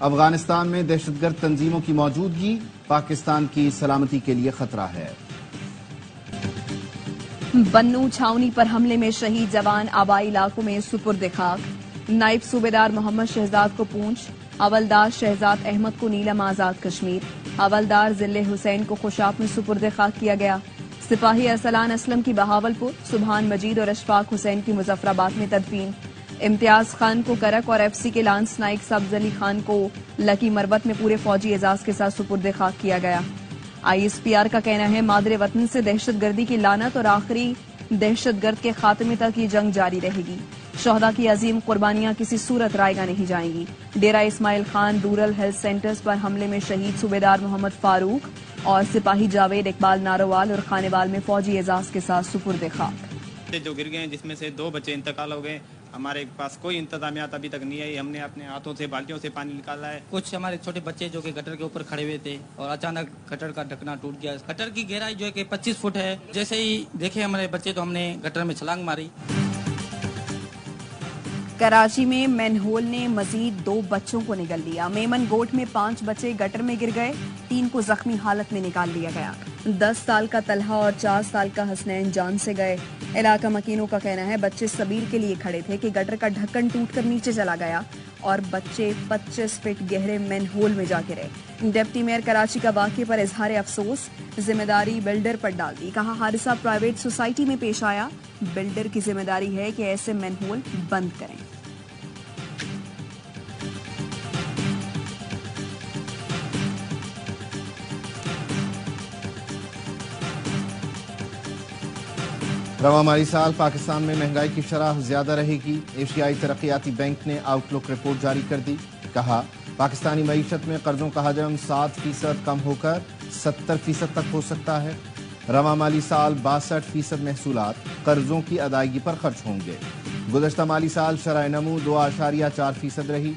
افغانستان میں دہشت گرد تنظیموں کی موجودگی پاکستان کی سلامتی کے لیے خطرہ ہے۔ بنو چھاونی پر حملے میں شہید جوان آبائی علاقوں میں سپرد خاک، نائب صوبیدار محمد شہزاد کو پونچھ، حوالدار شہزاد احمد کو نیلم آزاد کشمیر، حوالدار ضلع حسین کو خوشاب میں سپرد خاک کیا گیا۔ سپاہی ارسلان اسلم کی بہاولپور، سبحان مجید اور اشفاق حسین کی مظفر آباد میں تدفین، امتیاز خان کو کرک اور ایف سی کے لانس نائک سبز علی خان کو لکی مربت میں پورے فوجی اعزاز کے ساتھ سپرد خاک کیا گیا۔ آئی ایس پی آر کا کہنا ہے مادر وطن سے دہشت گردی کی لعنت اور آخری دہشت گرد کے خاتمے تک یہ جنگ جاری رہے گی۔ شہداء کی عظیم قربانیاں کسی صورت رائگاں نہیں جائیں گی۔ Dera Ismail Khan rural health centres پر حملے میں شہید صوبیدار محمد فاروق اور سپاہی جاوید اقبال ناروال اور خانوال میں فوجی اعزاز کے ساتھ سپرد خاک۔ جو گر گئے ہیں جس میں سے 2 بچے انتقال ہو گئے، ہمارے پاس کوئی انتظامیات ابھی تک نہیں آئی، ہم نے اپنے ہاتھوں سے بالٹیوں سے پانی نکالا ہے۔ کچھ ہمارے چھوٹے بچے جو کہ گٹر کے اوپر کھڑے ہوئے تھے اور اچانک گٹر کا ڈھکنا ٹوٹ گیا۔ گٹر کی گہرائی جو ہے کہ 25 فٹ ہے، جیسے ہی دیکھے ہمارے بچے تو ہم نے گٹر میں چھلانگ ماری۔ کراچی میں مین ہول نے مزید 2 بچوں کو نگل لیا۔ میمن گوٹ میں 5 بچے گٹر میں گر گئے، 3 کو زخمی حالت میں نکال لیا گیا۔ 10 سال کا طلحہ اور 4 سال کا حسنین جان سے گئے۔ علاقہ مکینوں کا کہنا ہے بچے سبیل کے لیے کھڑے تھے کہ گٹر کا ڈھکن ٹوٹ کر نیچے چلا گیا اور بچے 25 فٹ گہرے مین ہول میں جا گرے۔ ڈپٹی میئر کراچی کا واقعے پر اظہار افسوس، ذمہ داری بلڈر پر ڈال دی۔ کہا حادثہ پرائیویٹ سوسائٹی میں پیش آیا، بلڈر کی ذمہ داری ہے کہ ایسے مین ہول بند کریں۔ رواں مالی سال پاکستان میں مہنگائی کی شرح زیادہ رہے گی۔ ایشیائی ترقیاتی بینک نے آؤٹ لک رپورٹ جاری کر دی۔ کہا پاکستانی معیشت میں قرضوں کا حجم 7% کم ہو کر 70% تک ہو سکتا ہے۔ رواں مالی سال 62% محصولات قرضوں کی ادائیگی پر خرچ ہوں گے۔ گزشتہ مالی سال شرح نمو 2.4% رہی۔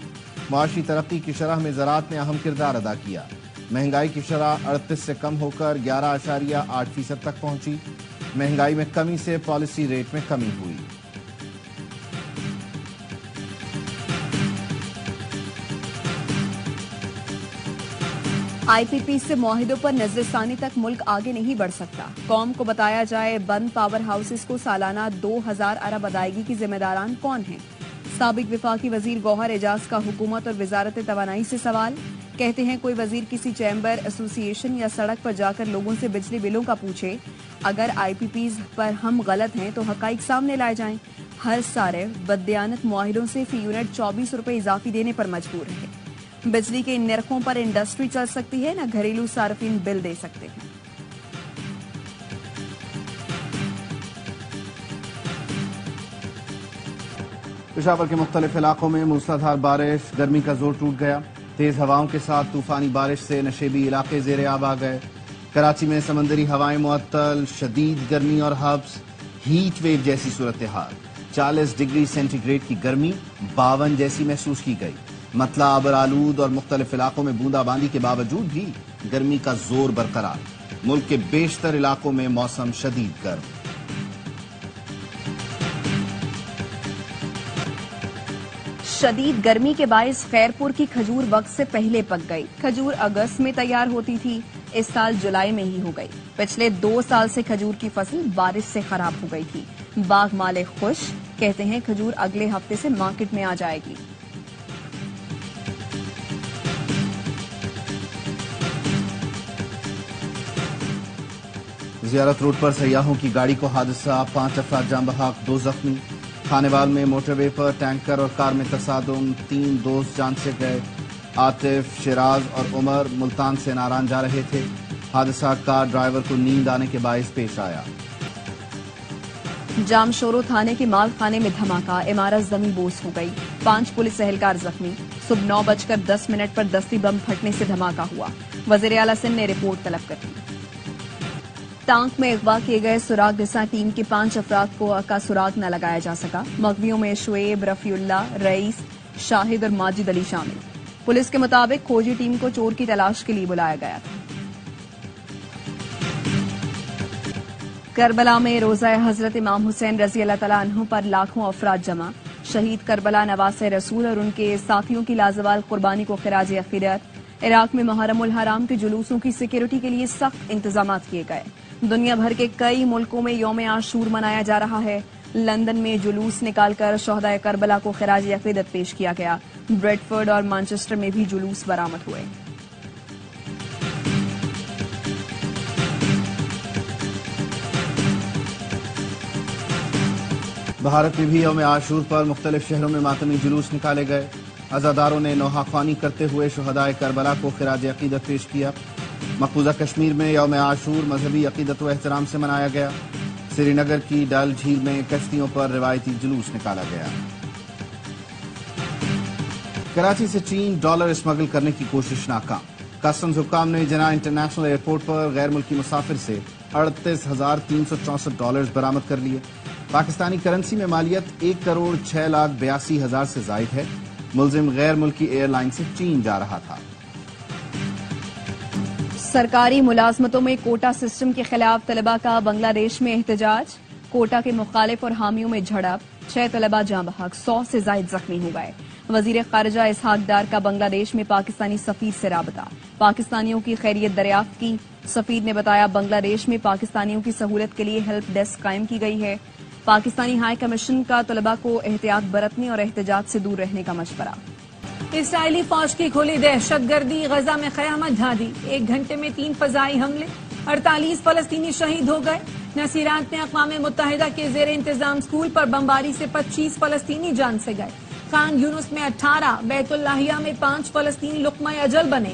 معاشی ترقی کی شرح میں زراعت نے اہم کردار ادا کیا۔ مہنگائی کی شرح 38 سے کم ہو کر 11.8% تک پہنچی۔ مہنگائی میں کمی سے پالیسی ریٹ میں کمی ہوئی۔ آئی پی پی سے معاہدوں پر نظر ثانی تک ملک آگے نہیں بڑھ سکتا۔ قوم کو بتایا جائے بند پاور ہاؤسز کو سالانہ 2000 ارب ادائیگی کی ذمہ داران کون ہیں؟ سابق وفاقی وزیر گوہر اعجاز کا حکومت اور وزارت توانائی سے سوال۔ کہتے ہیں کوئی وزیر کسی چیمبر ایسوسی ایشن یا سڑک پر جا کر لوگوں سے بجلی بلوں کا پوچھے۔ اگر آئی پی پیز پر ہم غلط ہیں تو حقائق سامنے لائے جائیں۔ ہر صارف بددیانت معاہدوں سے فی یونٹ 24 روپے اضافی دینے پر مجبور ہے۔ بجلی کے ان نرخوں پر انڈسٹری چل سکتی ہے نہ گھریلو صارفین بل دے سکتے ہیں۔ پشاور کے مختلف علاقوں میں موسلادھار بارش، گرمی کا زور ٹوٹ گیا۔ تیز ہواؤں کے ساتھ طوفانی بارش سے نشیبی علاقے زیر آب آ گئے۔ کراچی میں سمندری ہوائیں معطل، شدید گرمی اور حبس، ہیٹ ویو جیسی صورتحال۔ 40 ڈگری سینٹی گریڈ کی گرمی 52 جیسی محسوس کی گئی۔ مطلع آبر آلود اور مختلف علاقوں میں بوندا باندی کے باوجود بھی گرمی کا زور برقرار۔ ملک کے بیشتر علاقوں میں موسم شدید گرم۔ شدید گرمی کے باعث خیرپور کی کھجور وقت سے پہلے پک گئی۔ کھجور اگست میں تیار ہوتی تھی، اس سال جولائی میں ہی ہو گئی۔ پچھلے 2 سال سے کھجور کی فصل بارش سے خراب ہو گئی تھی۔ باغ مالک خوش، کہتے ہیں کھجور اگلے ہفتے سے مارکیٹ میں آ جائے گی۔ زیارت روڈ پر سیاحوں کی گاڑی کو حادثہ، 5 افراد جاں بحق، 2 زخمی۔ خانوال میں موٹر وے پر ٹینکر اور کار میں تصادم، 3 دوست جان سے گئے۔ عاطف، شیراز اور عمر ملتان سے ناران جا رہے تھے۔ حادثہ کار ڈرائیور کو نیند آنے کے باعث پیش آیا۔ جام شورو تھانے کے مال خانے میں دھماکہ، عمارت زمیں بوس ہو گئی، 5 پولیس اہلکار زخمی۔ صبح 9:10 پر دستی بم پھٹنے سے دھماکہ ہوا۔ وزیر اعلیٰ سندھ نے رپورٹ طلب کر دی۔ ٹانک میں اغوا کیے گئے سراغ رساں ٹیم کے 5 افراد کا سراغ نہ لگایا جا سکا۔ مغویوں میں شعیب، رفیع اللہ، رئیس، شاہد اور ماجد علی شامل۔ پولیس کے مطابق کھوجی ٹیم کو چور کی تلاش کے لیے بلایا گیا تھا۔ کربلا میں روزہ حضرت امام حسین رضی اللہ تعالیٰ عنہ پر لاکھوں افراد جمع، شہید کربلا نواز رسول اور ان کے ساتھیوں کی لازوال قربانی کو خراج عقیدت۔ عراق میں محرم الحرام کے جلوسوں کی سیکیورٹی کے لیے سخت انتظامات کیے گئے۔ دنیا بھر کے کئی ملکوں میں یوم عاشور منایا جا رہا ہے۔ لندن میں جلوس نکال کر شہدائے کربلا کو خراج عقیدت پیش کیا گیا۔ بریڈ فورڈ اور مانچسٹر میں بھی جلوس برآمد ہوئے۔ بھارت میں بھی یوم عاشور پر مختلف شہروں میں ماتمی جلوس نکالے گئے۔ عزاداروں نے نوحہ خوانی کرتے ہوئے شہدائے کربلا کو خراج عقیدت پیش کیا۔ مقبوضہ کشمیر میں یوم عاشور مذہبی عقیدت و احترام سے منایا گیا۔ سری نگر کی ڈل جھیل میں کشتیوں پر روایتی جلوس نکالا گیا۔ کراچی سے چین ڈالر اسمگل کرنے کی کوشش ناکام۔ کسٹمز حکام نے جناح انٹرنیشنل ایئرپورٹ پر غیر ملکی مسافر سے 38,364 ڈالرز برآمد کر لیے۔ پاکستانی کرنسی میں مالیت 1,06,82,000 سے زائد ہے۔ ملزم غیر ملکی ایئر لائن سے چین جا رہا تھا۔ سرکاری ملازمتوں میں کوٹا سسٹم کے خلاف طلباء کا بنگلہ دیش میں احتجاج۔ کوٹا کے مخالف اور حامیوں میں جھڑپ، 6 طلباء جاں بحق، 100 سے زائد زخمی ہو گئے۔ وزیر خارجہ اسحاق ڈار کا بنگلہ دیش میں پاکستانی سفیر سے رابطہ، پاکستانیوں کی خیریت دریافت کی۔ سفیر نے بتایا بنگلہ دیش میں پاکستانیوں کی سہولت کے لیے ہیلپ ڈیسک قائم کی گئی ہے۔ پاکستانی ہائی کمیشن کا طلباء کو احتیاط برتنے اور احتجاج سے دور رہنے کا مشورہ۔ اسرائیلی فوج کی کھلی دہشت گردی، غزہ میں قیامت ڈھا دی۔ 1 گھنٹے میں 3 فضائی حملے، 48 فلسطینی شہید ہو گئے۔ نصیرات میں اقوام متحدہ کے زیر انتظام اسکول پر بمباری سے 25 فلسطینی جان سے گئے۔ خان یونس میں 18، بیت اللہیہ میں 5 فلسطینی لقمہ اجل بنے۔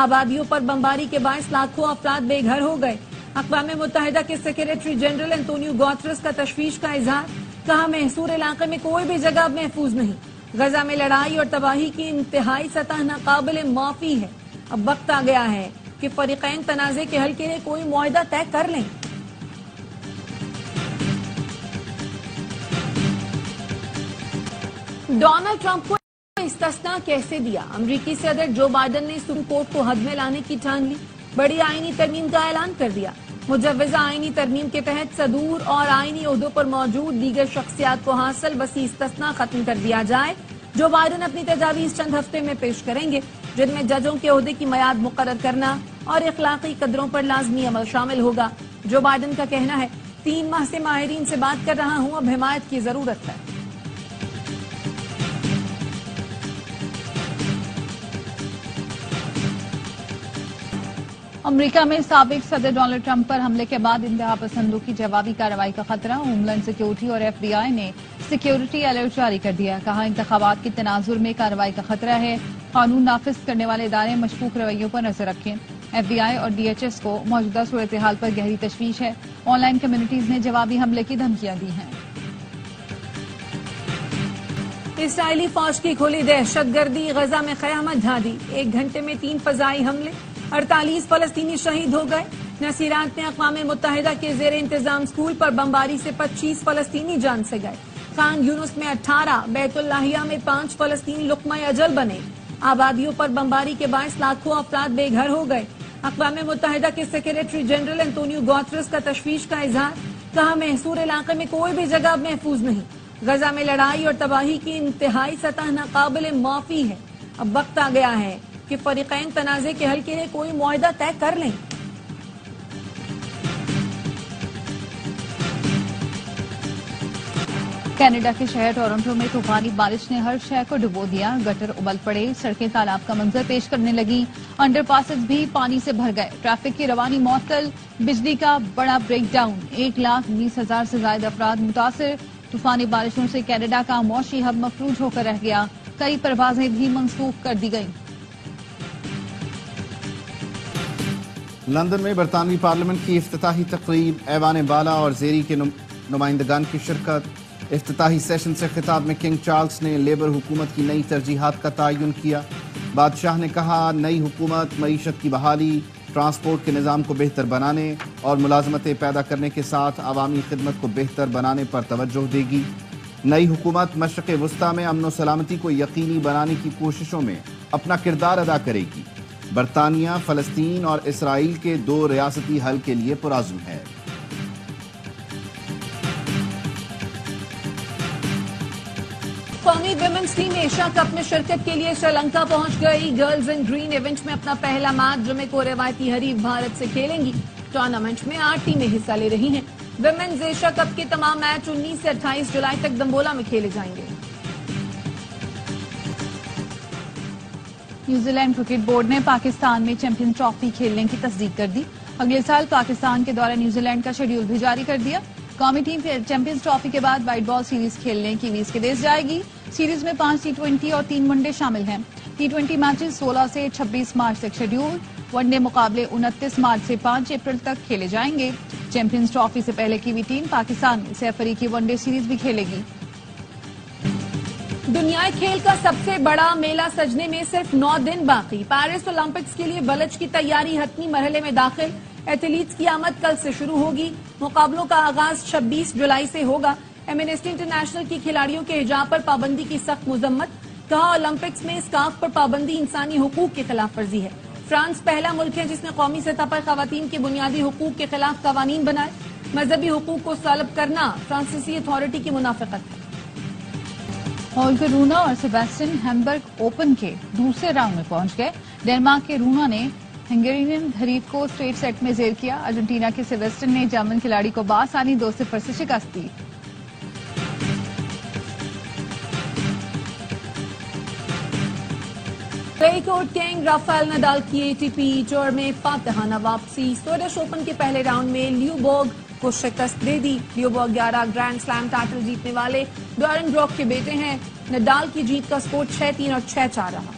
آبادیوں پر بمباری کے باعث لاکھوں افراد بے گھر ہو گئے۔ اقوام متحدہ کے سیکریٹری جنرل انتونیو گوترس کا تشویش کا اظہار، کہا محصور علاقے میں کوئی بھی جگہ محفوظ نہیں۔ غزہ میں لڑائی اور تباہی کی انتہائی سطح ناقابل معافی ہے۔ اب وقت آ گیا ہے کہ فریقین تنازع کے حل کے لیے کوئی معاہدہ طے کر لیں۔ ڈونلڈ ٹرمپ کو استثناء کیسے دیا؟ امریکی صدر جو بائیڈن نے سپریم کورٹ کو حد میں لانے کی ٹھان لی، بڑی آئینی ترمیم کا اعلان کر دیا۔ مجوزہ آئینی ترمیم کے تحت صدور اور آئینی عہدوں پر موجود دیگر شخصیات کو حاصل وسیع استثناء ختم کر دیا جائے۔ جو بائیڈن اپنی تجاویز چند ہفتے میں پیش کریں گے، جن میں ججوں کے عہدے کی میعاد مقرر کرنا اور اخلاقی قدروں پر لازمی عمل شامل ہوگا۔ جو بائیڈن کا کہنا ہے 3 ماہ سے ماہرین سے بات کر رہا ہوں، اب حمایت کی ضرورت ہے۔ امریکہ میں سابق صدر ڈونلڈ ٹرمپ پر حملے کے بعد انتہا پسندوں کی جوابی کارروائی کا خطرہ۔ ہوم لینڈ سیکیورٹی اور ایف بی آئی نے سیکیورٹی الرٹ جاری کر دیا۔ کہا انتخابات کے تناظر میں کارروائی کا خطرہ ہے۔ قانون نافذ کرنے والے ادارے مشکوک رویوں پر نظر رکھیں۔ ایف بی آئی اور ڈی ایچ ایس کو موجودہ صورتحال پر گہری تشویش ہے۔ آن لائن کمیونٹیز نے جوابی حملے کی دھمکیاں دی ہیں۔ اسرائیلی فوج کی کھلی دہشت گردی، غزہ میں قیامت ڈھا دی۔ 1 گھنٹے میں 3 فضائی حملے، 48 فلسطینی شہید ہو گئے۔ نصیرات میں اقوام متحدہ کے زیر انتظام اسکول پر بمباری سے 25 فلسطینی جان سے گئے۔ خان یونس میں 18، بیت اللہیہ میں 5 فلسطینی لقمہ اجل بنے۔ آبادیوں پر بمباری کے باعث لاکھوں افراد بے گھر ہو گئے۔ اقوام متحدہ کے سیکریٹری جنرل انتونیو گوترس کا تشویش کا اظہار، کہا محصور علاقے میں کوئی بھی جگہ محفوظ نہیں۔ غزہ میں لڑائی اور تباہی کی انتہائی سطح ناقابل معافی ہے۔ اب وقت آ گیا ہے کہ فریقین تنازع کے حل کے لیے کوئی معاہدہ طے کر لیں۔ کینیڈا کے شہر ٹورنٹو میں طوفانی بارش نے ہر شے کو ڈبو دیا۔ گٹر ابل پڑے، سڑکیں تالاب کا منظر پیش کرنے لگیں، انڈر پاسز بھی پانی سے بھر گئے، ٹریفک کی روانی معطل، بجلی کا بڑا بریک ڈاؤن، 1,20,000 سے زائد افراد متاثر۔ طوفانی بارشوں سے کینیڈا کا معاشی ہب مفلوج ہو کر رہ گیا، کئی پروازیں بھی منسوخ کر دی گئیں۔ لندن میں برطانوی پارلیمنٹ کی افتتاحی تقریب، ایوان بالا اور زیری کے نمائندگان کی شرکت۔ افتتاحی سیشن سے خطاب میں کنگ چارلس نے لیبر حکومت کی نئی ترجیحات کا تعین کیا۔ بادشاہ نے کہا نئی حکومت معیشت کی بحالی، ٹرانسپورٹ کے نظام کو بہتر بنانے اور ملازمتیں پیدا کرنے کے ساتھ عوامی خدمت کو بہتر بنانے پر توجہ دے گی۔ نئی حکومت مشرق وسطیٰ میں امن و سلامتی کو یقینی بنانے کی کوششوں میں اپنا کردار ادا کرے گی۔ برطانیہ فلسطین اور اسرائیل کے 2 ریاستی حل کے لیے پرعزم ہے۔ ویمنز ٹیم ایشیا کپ میں شرکت کے لیے سری لنکا پہنچ گئی. گرلز ان گرین ایونٹ میں اپنا پہلا میچ جمعے کو روایتی حریف بھارت سے کھیلیں گی. ٹورنامنٹ میں 8 ٹیمیں حصہ لے رہی ہیں. ویمنز ایشیا کپ کے تمام میچ 19 سے 28 جولائی تک دمبولا میں کھیلے جائیں گے. نیوزی لینڈ کرکٹ بورڈ نے پاکستان میں چیمپئنز ٹرافی کھیلنے کی تصدیق کر دی. اگلے سال پاکستان کے دورہ نیوزی لینڈ کا شیڈول بھی جاری کر دیا. قومی ٹیم چیمپئنز ٹرافی کے بعد وائٹ بال سیریز کھیلنے کی ویز کے دیش جائے گی. سیریز میں 5 T20 اور 3 ون ڈے شامل ہیں. T20 میچز 16 سے 26 مارچ تک شیڈول. ون ڈے مقابلے 29 مارچ سے 5 اپریل تک کھیلے جائیں گے. چیمپئنز ٹرافی سے پہلے کی وی ٹیم پاکستان میں سیف علی کی ون ڈے سیریز بھی کھیلے گی. دنیائے کھیل کا سب سے بڑا میلہ سجنے میں صرف 9 دن باقی. پیرس اولمپکس کے لیے بلج کی تیاری حتمی مرحلے میں داخل. ایتھلیٹس کی آمد کل سے شروع ہوگی. مقابلوں کا آغاز 26 جولائی سے ہوگا. ایمنسٹی انٹرنیشنل کی کھلاڑیوں کے حجاب پر پابندی کی سخت مذمت. کہا اولمپکس میں اسکارف پر پابندی انسانی حقوق کی خلاف ورزی ہے. فرانس پہلا ملک ہے جس نے قومی سطح پر خواتین کے بنیادی حقوق کے خلاف قوانین بنائے. مذہبی حقوق کو سلب کرنا فرانسیسی اتھارٹی کی منافقت ہے. ہولگر رونا اور سیباسٹین ہیمبرگ اوپن کے دوسرے راؤنڈ میں پہنچ گئے. ڈینمارک کے رونا نے ہنگیرین حریف کو اسٹریٹ سیٹ میں زیر کیا. ارجنٹینا کے سیباسٹین نے جرمن کھلاڑی کو بآسانی 2-0 سے شکست دی. Clay court king Rafael Nadal کی ATP ٹور میں فاتحانہ واپسی. سویڈش اوپن کے پہلے راؤنڈ میں لیوبورگ کو شکست دے دی. لیوبورگ 11 گرینڈ سلام ٹائٹل جیتنے والے ڈورن بروک کے بیٹے ہیں. نڈال کی جیت کا سکور 6-3 اور 6-4 رہا.